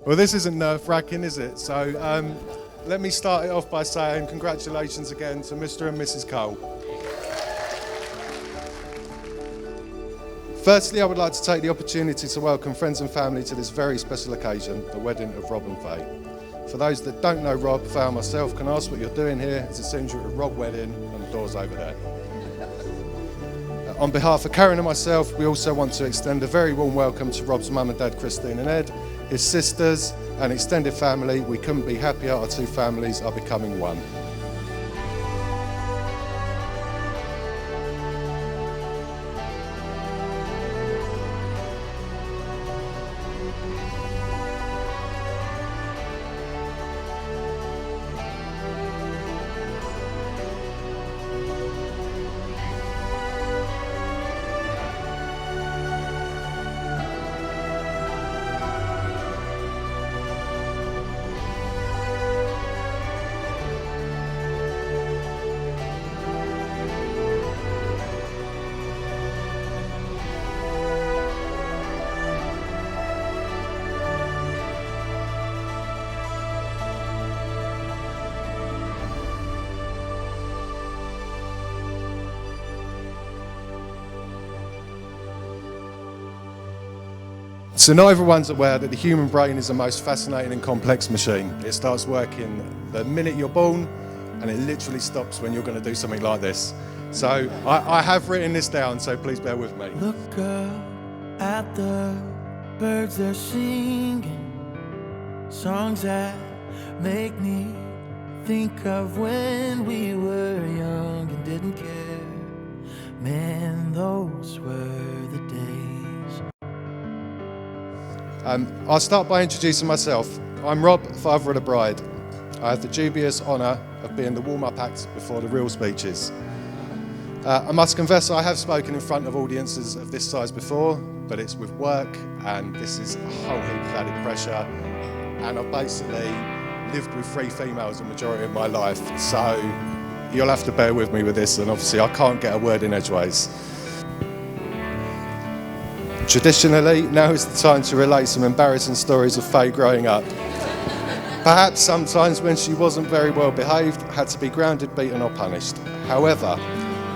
Well, this isn't nerve-wracking, is it? So let me start it off by saying congratulations again to Mr. and Mrs. Cole. Firstly, I would like to take the opportunity to welcome friends and family to this very special occasion, the wedding of Rob and Faye. For those that don't know Rob, Faye and myself can ask what you're doing here. It's essentially a Rob wedding and the door's over there. On behalf of Karen and myself, we also want to extend a very warm welcome to Rob's mum and dad, Christine and Ed, his sisters and extended family. We couldn't be happier, our two families are becoming one. So now everyone's aware that the human brain is the most fascinating and complex machine. It starts working the minute you're born and it literally stops when you're going to do something like this. So I have written this down, so please bear with me. Look up at the birds, they're singing songs that make me think of when we were young and didn't care. Man, those were the days. I'll start by introducing myself. I'm Rob, father of the bride. I have the dubious honour of being the warm-up act before the real speeches. I must confess I have spoken in front of audiences of this size before, but it's with work and this is a whole heap of added pressure, and I've basically lived with 3 females the majority of my life, so you'll have to bear with me with this, and obviously I can't get a word in edgeways. Traditionally, now is the time to relate some embarrassing stories of Faye growing up. Perhaps sometimes when she wasn't very well behaved, had to be grounded, beaten or punished. However,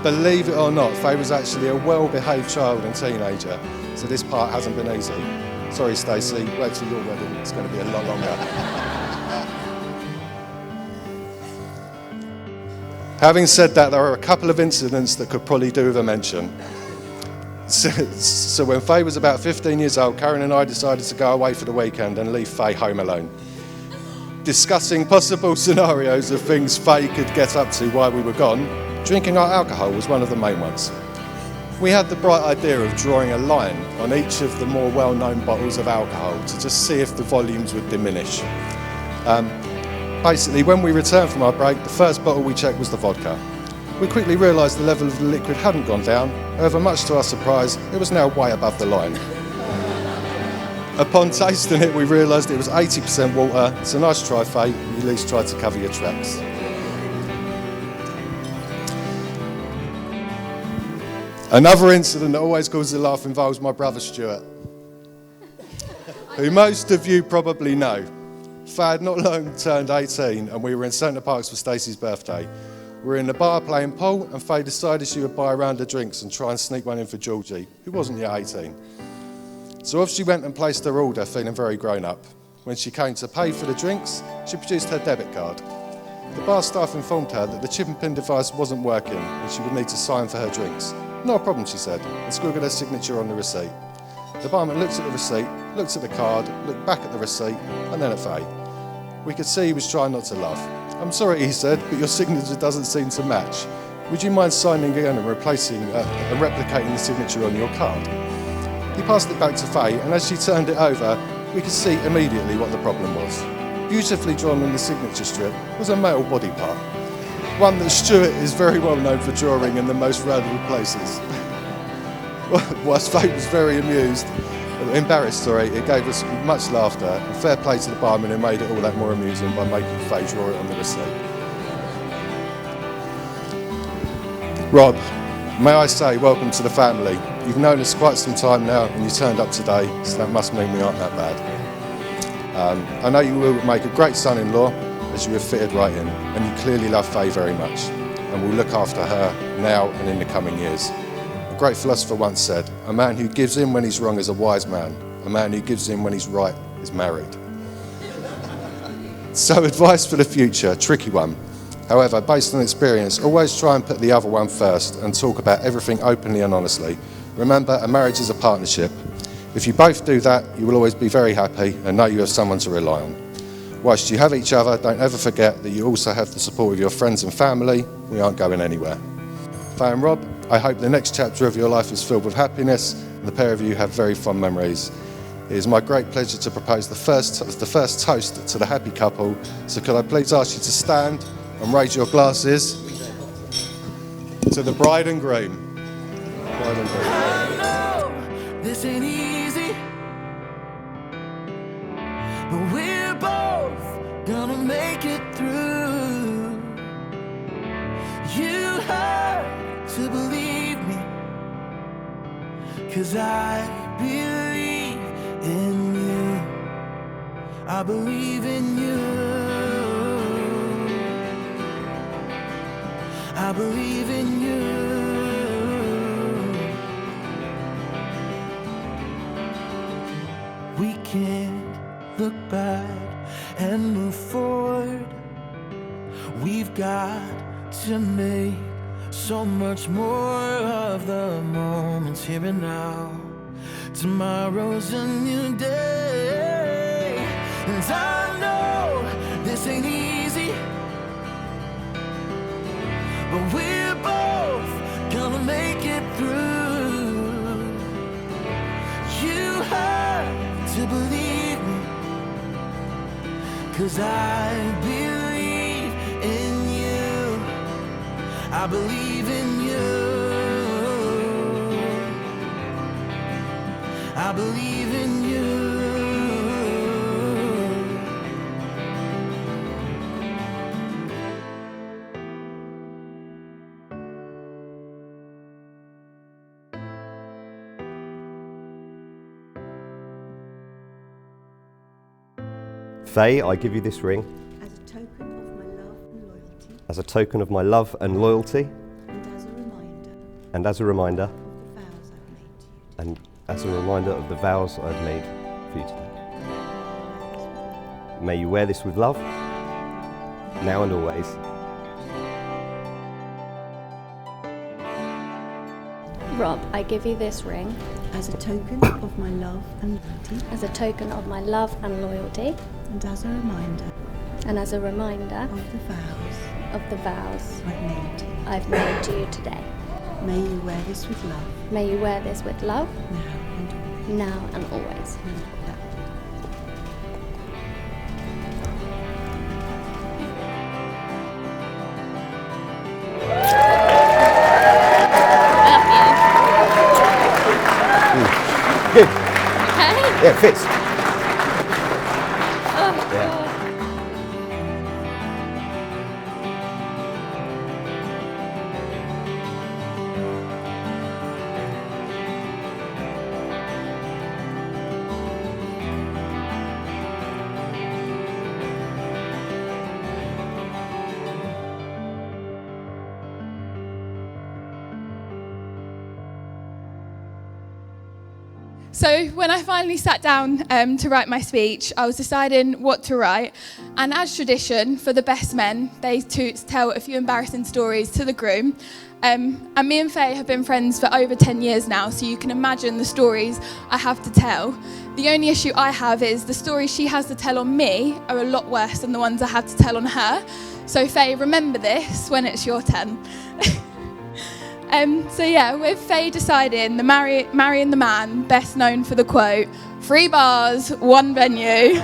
believe it or not, Faye was actually a well-behaved child and teenager, so this part hasn't been easy. Sorry Stacey, wait till your wedding, it's going to be a lot longer. Having said that, there are a couple of incidents that could probably do with a mention. So when Faye was about 15 years old, Karen and I decided to go away for the weekend and leave Faye home alone. Discussing possible scenarios of things Faye could get up to while we were gone, drinking our alcohol was one of the main ones. We had the bright idea of drawing a line on each of the more well-known bottles of alcohol to just see if the volumes would diminish. Basically, when we returned from our break, the first bottle we checked was the vodka. We quickly realised the level of the liquid hadn't gone down, however, much to our surprise, it was now way above the line. Upon tasting it, we realised it was 80% water. It's a nice try, Faye. You at least tried to cover your tracks. Another incident that always causes a laugh involves my brother Stuart, who most of you probably know. Faye had not long turned 18 and we were in Centre Parks for Stacey's birthday. We were in the bar playing pool and Faye decided she would buy a round of drinks and try and sneak one in for Georgie, who wasn't yet 18. So off she went and placed her order, feeling very grown up. When she came to pay for the drinks, she produced her debit card. The bar staff informed her that the chip and pin device wasn't working and she would need to sign for her drinks. Not a problem, she said, and scribbled her signature on the receipt. The barman looked at the receipt, looked at the card, looked back at the receipt, and then at Faye. We could see he was trying not to laugh. "I'm sorry," he said, "but your signature doesn't seem to match. Would you mind signing again and replicating the signature on your card?" He passed it back to Faye, and as she turned it over, we could see immediately what the problem was. Beautifully drawn on the signature strip was a male body part, one that Stuart is very well known for drawing in the most random places. Whilst Faye was very embarrassed, it gave us much laughter, and fair play to the barman who made it all that more amusing by making Faye draw it on the receipt. Rob, may I say welcome to the family. You've known us quite some time now and you turned up today, so that must mean we aren't that bad. I know you will make a great son-in-law as you have fitted right in, and you clearly love Faye very much and will look after her now and in the coming years. A great philosopher once said, "A man who gives in when he's wrong is a wise man. A man who gives in when he's right is married." So advice for the future, tricky one. However, based on experience, always try and put the other one first and talk about everything openly and honestly. Remember, a marriage is a partnership. If you both do that, you will always be very happy and know you have someone to rely on. Whilst you have each other, don't ever forget that you also have the support of your friends and family. We aren't going anywhere. Faye and Rob, I hope the next chapter of your life is filled with happiness and the pair of you have very fond memories. It is my great pleasure to propose the first toast to the happy couple. So could I please ask you to stand and raise your glasses to the bride and groom. Bride and groom. I know this ain't easy, but we're both gonna make it through. You have to believe me, 'cause I believe in you. I believe in you. I believe in you. We can't look back and move forward. We've got to make so much more of the moments here and now. Tomorrow's a new day, and I know this ain't easy, but we're both gonna make it through. You have to believe me, 'cause I believe in you. I believe in you. I believe in you. Faye, I give you this ring as a token of my love and loyalty, as a token of my love and loyalty, and as a reminder and as a reminder of the vows I've made to you. and as a reminder of the vows I've made for you today. May you wear this with love, now and always. Rob, I give you this ring As a token of my love and loyalty, as a token of my love and loyalty, and as a reminder and as a reminder of the vows of the vows I've made to you. I've made to you today. May you wear this with love, May you wear this with love, now and always. now and always. Good. Okay? Yeah, it fits. Oh, Yeah. God. So when I finally sat down to write my speech, I was deciding what to write. And as tradition, for the best men, they tell a few embarrassing stories to the groom. And me and Faye have been friends for over 10 years now, so you can imagine the stories I have to tell. The only issue I have is the stories she has to tell on me are a lot worse than the ones I have to tell on her. So Faye, remember this when it's your turn. So yeah, with Faye deciding the marrying the man best known for the quote, 3 bars, 1 venue.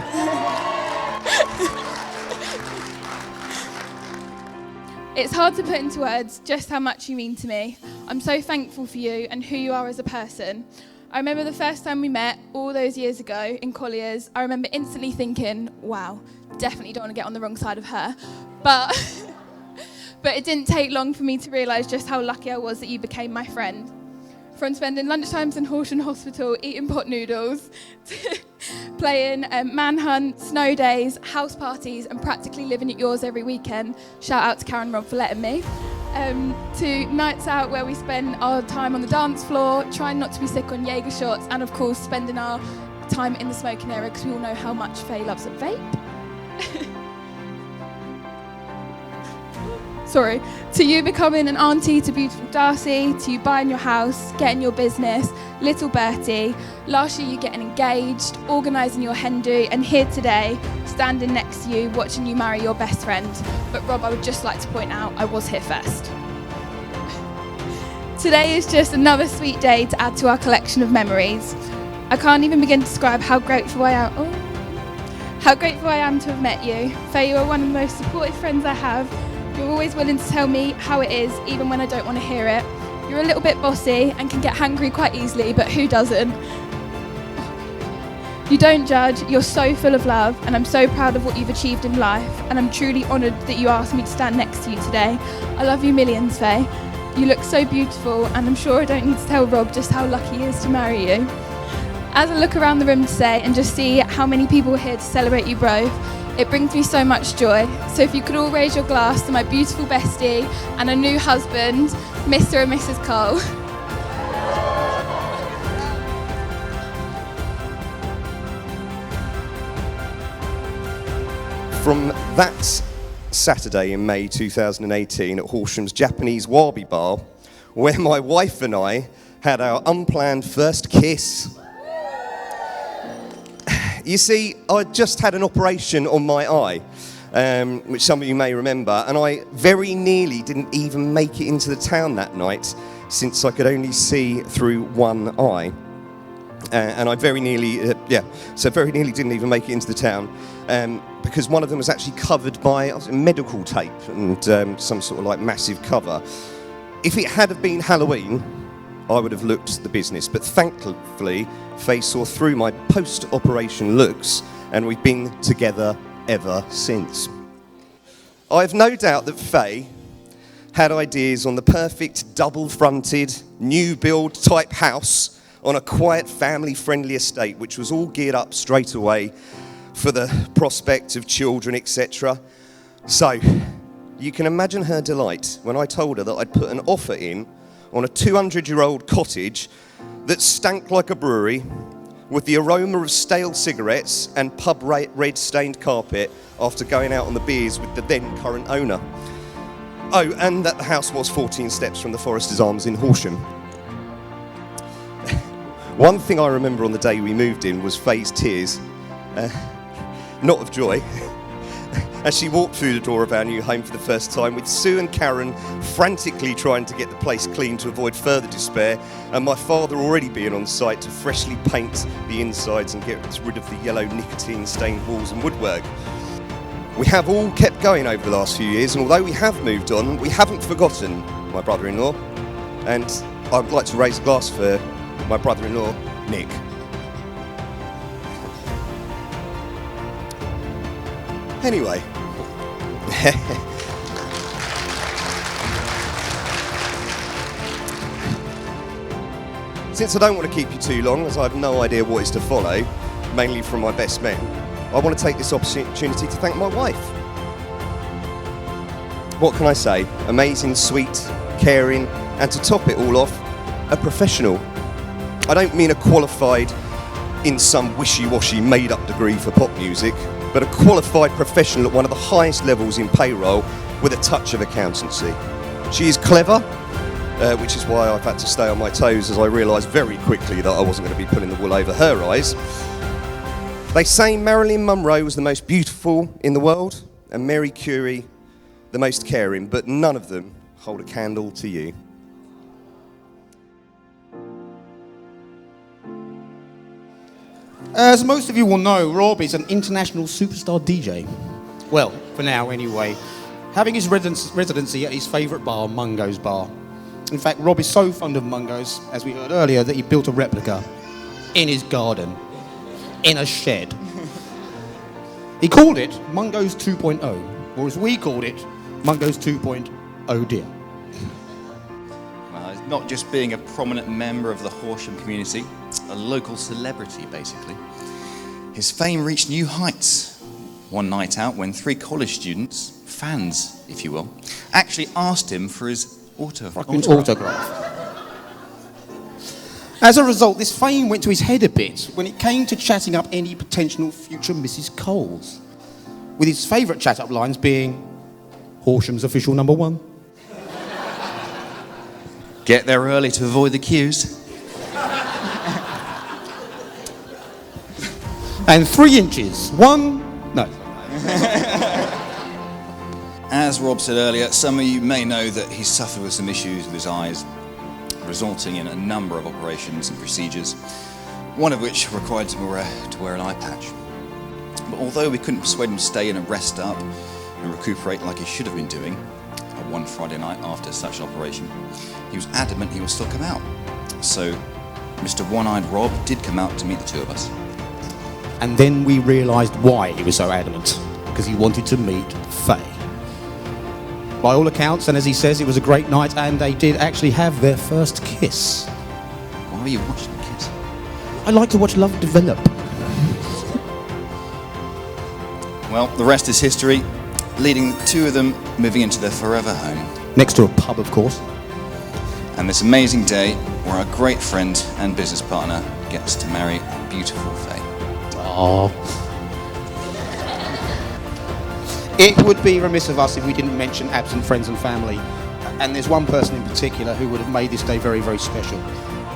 It's hard to put into words just how much you mean to me. I'm so thankful for you and who you are as a person. I remember the first time we met all those years ago in Collier's, I remember instantly thinking, wow, definitely don't want to get on the wrong side of her. But it didn't take long for me to realise just how lucky I was that you became my friend. From spending lunchtimes in Horsham Hospital eating pot noodles, playing manhunt, snow days, house parties, and practically living at yours every weekend. Shout out to Karen Robb for letting me. To nights out where we spend our time on the dance floor, trying not to be sick on Jaeger shots, and of course spending our time in the smoking area because we all know how much Faye loves a vape. Sorry. To you becoming an auntie to beautiful Darcy, to you buying your house, getting your business, little Bertie, last year you getting engaged, organising your hen do, and here today, standing next to you, watching you marry your best friend. But Rob, I would just like to point out, I was here first. Today is just another sweet day to add to our collection of memories. I can't even begin to describe how grateful I am. How grateful I am to have met you. Faye, you are one of the most supportive friends I have. You're always willing to tell me how it is, even when I don't want to hear it. You're a little bit bossy and can get hangry quite easily, but who doesn't? You don't judge, you're so full of love, and I'm so proud of what you've achieved in life, and I'm truly honoured that you asked me to stand next to you today. I love you millions, Faye. You look so beautiful, and I'm sure I don't need to tell Rob just how lucky he is to marry you. As I look around the room today and just see how many people are here to celebrate you both, it brings me so much joy. So if you could all raise your glass to my beautiful bestie and a new husband, Mr. and Mrs. Cole. From that Saturday in May 2018 at Horsham's Japanese Wabi Bar, where my wife and I had our unplanned first kiss. You see, I just had an operation on my eye, which some of you may remember, and I very nearly didn't even make it into the town that night, since I could only see through one eye. And I very nearly didn't even make it into the town, because one of them was actually covered by medical tape and some sort of like massive cover. If it had have been Halloween, I would have looked the business, but thankfully, Faye saw through my post-operation looks, and we've been together ever since. I have no doubt that Faye had ideas on the perfect double-fronted, new-build type house on a quiet, family-friendly estate, which was all geared up straight away for the prospect of children, etc. So, you can imagine her delight when I told her that I'd put an offer in on a 200-year-old cottage that stank like a brewery, with the aroma of stale cigarettes and pub red stained carpet after going out on the beers with the then current owner. Oh, and that the house was 14 steps from the Foresters Arms in Horsham. One thing I remember on the day we moved in was Faye's tears, not of joy, as she walked through the door of our new home for the first time, with Sue and Karen frantically trying to get the place clean to avoid further despair, and my father already being on site to freshly paint the insides and get rid of the yellow nicotine-stained walls and woodwork. We have all kept going over the last few years, and although we have moved on, we haven't forgotten my brother-in-law, and I would like to raise a glass for my brother-in-law, Nick. Anyway, since I don't want to keep you too long, as I have no idea what is to follow, mainly from my best men, I want to take this opportunity to thank my wife. What can I say? Amazing, sweet, caring, and to top it all off, a professional. I don't mean a qualified in some wishy-washy made-up degree for pop music, but a qualified professional at one of the highest levels in payroll with a touch of accountancy. She is clever, which is why I've had to stay on my toes, as I realised very quickly that I wasn't going to be pulling the wool over her eyes. They say Marilyn Monroe was the most beautiful in the world and Mary Curie the most caring, but none of them hold a candle to you. As most of you will know, Rob is an international superstar DJ. Well, for now anyway. Having his residency at his favourite bar, Mungo's Bar. In fact, Rob is so fond of Mungo's, as we heard earlier, that he built a replica in his garden, in a shed. He called it Mungo's 2.0, or as we called it, Mungo's 2.0 dear. Well, not just being a prominent member of the Horsham community, a local celebrity, basically. His fame reached new heights one night out when 3 college students, fans if you will, actually asked him for his autograph. As a result, this fame went to his head a bit when it came to chatting up any potential future Mrs. Coles, with his favourite chat-up lines being, Horsham's official number 1. Get there early to avoid the queues. And 3 inches. 1... No. As Rob said earlier, some of you may know that he suffered with some issues with his eyes, resulting in a number of operations and procedures, one of which required to wear an eye patch. But although we couldn't persuade him to stay in and rest up and recuperate like he should have been doing one Friday night after such an operation, he was adamant he would still come out. So Mr. One-Eyed Rob did come out to meet the 2 of us. And then we realised why he was so adamant, because he wanted to meet Faye. By all accounts, and as he says, it was a great night, and they did actually have their first kiss. Why were you watching the kiss? I like to watch love develop. Well, the rest is history, leading the 2 of them moving into their forever home. Next to a pub, of course. And this amazing day where our great friend and business partner gets to marry beautiful Faye. Aww. It would be remiss of us if we didn't mention absent friends and family. And there's one person in particular who would have made this day very, very special.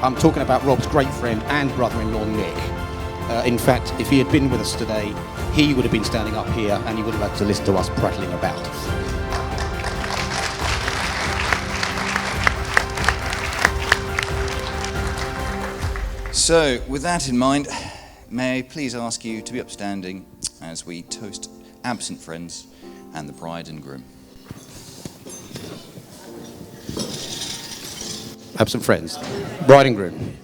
I'm talking about Rob's great friend and brother-in-law, Nick. In fact, if he had been with us today, he would have been standing up here and he would have had to listen to us prattling about. So, with that in mind, may I please ask you to be upstanding as we toast absent friends and the bride and groom. Absent friends, bride and groom.